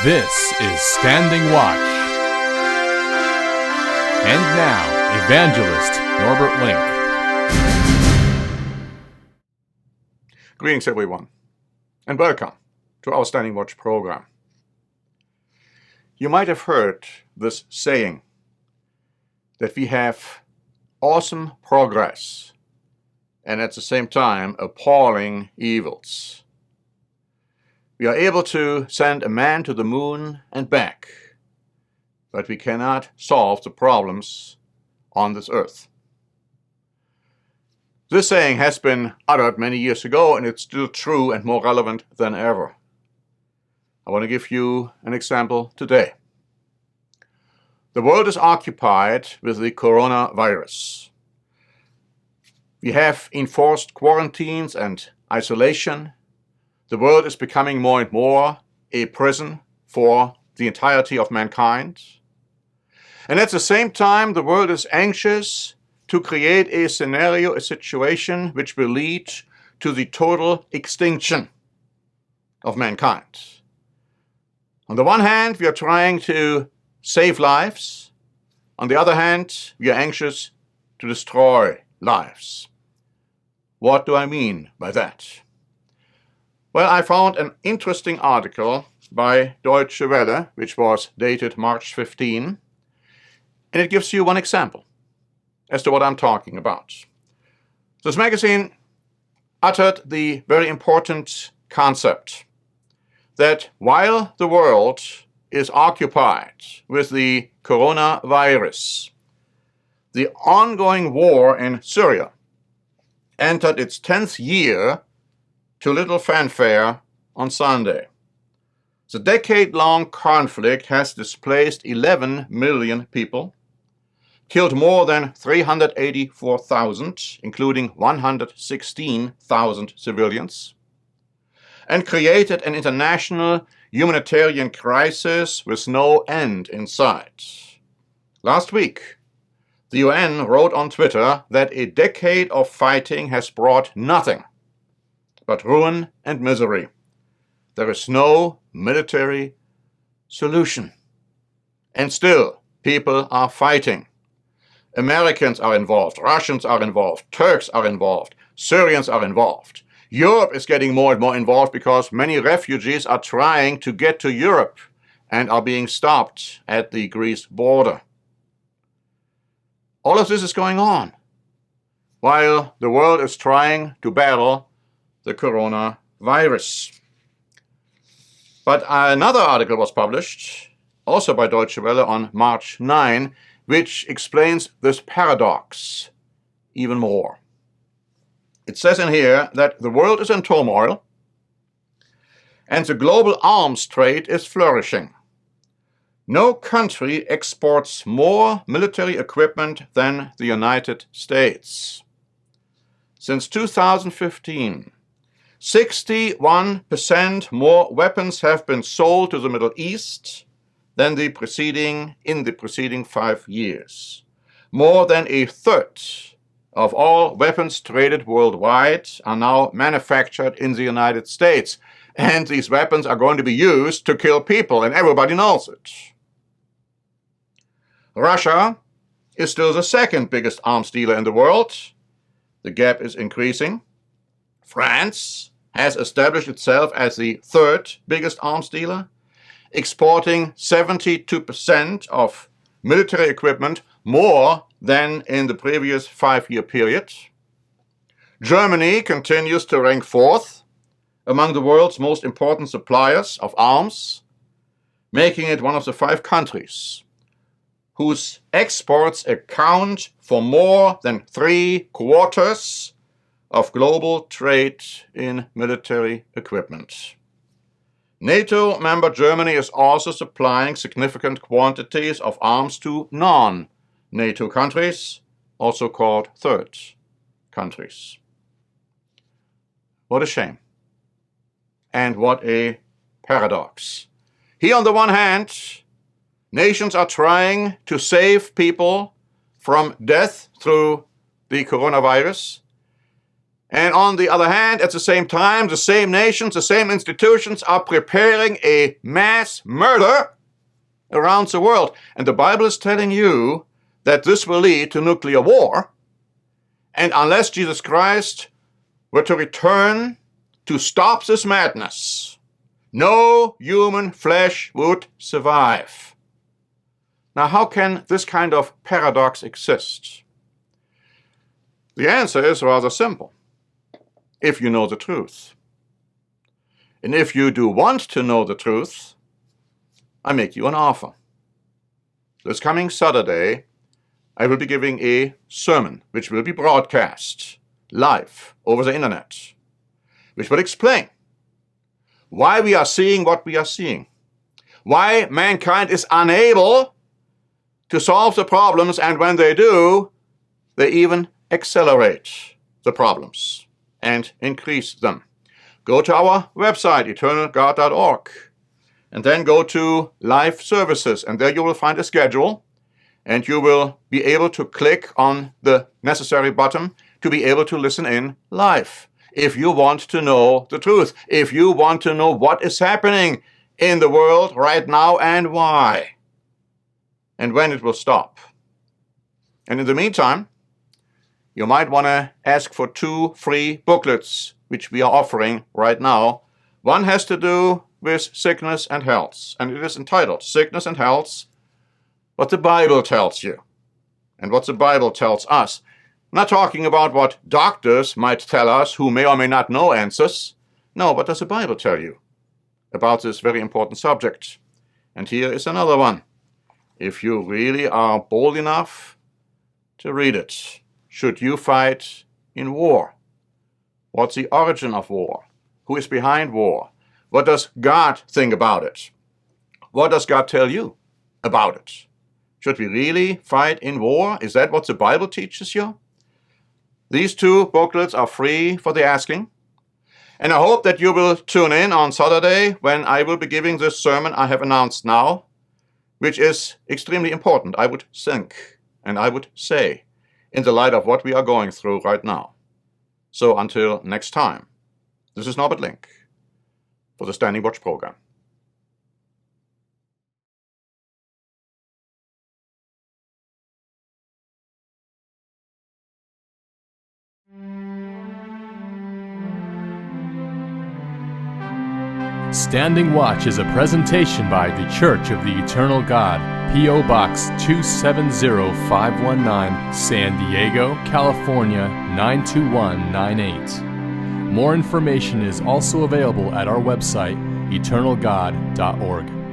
This is Standing Watch. And now, Evangelist Norbert Link. Greetings, everyone, and welcome to our Standing Watch program. You might have heard this saying that we have awesome progress and at the same time appalling evils. We are able to send a man to the moon and back, but we cannot solve the problems on this earth. This saying has been uttered many years ago, and it's still true and more relevant than ever. I want to give you an example today. The world is occupied with the coronavirus. We have enforced quarantines and isolation. The world is becoming more and more a prison for the entirety of mankind. And at the same time, the world is anxious to create a scenario, a situation which will lead to the total extinction of mankind. On the one hand, we are trying to save lives. On the other hand, we are anxious to destroy lives. What do I mean by that? Well, I found an interesting article by Deutsche Welle, which was dated March 15, and it gives you one example as to what I'm talking about. This magazine uttered the very important concept that while the world is occupied with the coronavirus, the ongoing war in Syria entered its 10th year to little fanfare on Sunday. The decade-long conflict has displaced 11 million people, killed more than 384,000, including 116,000 civilians, and created an international humanitarian crisis with no end in sight. Last week, the UN wrote on Twitter that a decade of fighting has brought nothing but ruin and misery. There is no military solution. And still, people are fighting. Americans are involved, Russians are involved, Turks are involved, Syrians are involved. Europe is getting more and more involved because many refugees are trying to get to Europe and are being stopped at the Greece border. All of this is going on while the world is trying to battle the coronavirus. But another article was published, also by Deutsche Welle on March 9, which explains this paradox even more. It says in here that the world is in turmoil and the global arms trade is flourishing. No country exports more military equipment than the United States. Since 2015, 61% more weapons have been sold to the Middle East than in the preceding 5 years. More than a third of all weapons traded worldwide are now manufactured in the United States. And these weapons are going to be used to kill people, and everybody knows it. Russia is still the second biggest arms dealer in the world. The gap is increasing. France has established itself as the third biggest arms dealer, exporting 72% of military equipment, more than in the previous 5-year period. Germany continues to rank fourth among the world's most important suppliers of arms, making it one of the 5 countries whose exports account for more than 3/4 of global trade in military equipment. NATO member Germany is also supplying significant quantities of arms to non-NATO countries, also called third countries. What a shame. And what a paradox. Here on the one hand, nations are trying to save people from death through the coronavirus. And on the other hand, at the same time, the same nations, the same institutions are preparing a mass murder around the world. And the Bible is telling you that this will lead to nuclear war. And unless Jesus Christ were to return to stop this madness, no human flesh would survive. Now, how can this kind of paradox exist? The answer is rather simple. If you know the truth. And if you do want to know the truth, I make you an offer. This coming Saturday, I will be giving a sermon which will be broadcast live over the internet, which will explain why we are seeing what we are seeing, why mankind is unable to solve the problems, and when they do, they even accelerate the problems and increase them. Go to our website, eternalgod.org, and then go to live services, and there you will find a schedule, and you will be able to click on the necessary button to be able to listen in live. If you want to know the truth, if you want to know what is happening in the world right now and why, and when it will stop. And in the meantime, you might want to ask for 2 free booklets, which we are offering right now. One has to do with sickness and health, and it is entitled Sickness and Health, What the Bible Tells You, and what the Bible tells us. I'm not talking about what doctors might tell us who may or may not know answers. No, what does the Bible tell you about this very important subject? And here is another one. If you really are bold enough to read it, should you fight in war? What's the origin of war? Who is behind war? What does God think about it? What does God tell you about it? Should we really fight in war? Is that what the Bible teaches you? These 2 booklets are free for the asking. And I hope that you will tune in on Saturday when I will be giving this sermon I have announced now, which is extremely important, I would think, and I would say, in the light of what we are going through right now. So until next time, this is Norbert Link for the Standing Watch program. Standing Watch is a presentation by The Church of the Eternal God, P.O. Box 270519, San Diego, California 92198. More information is also available at our website, eternalgod.org.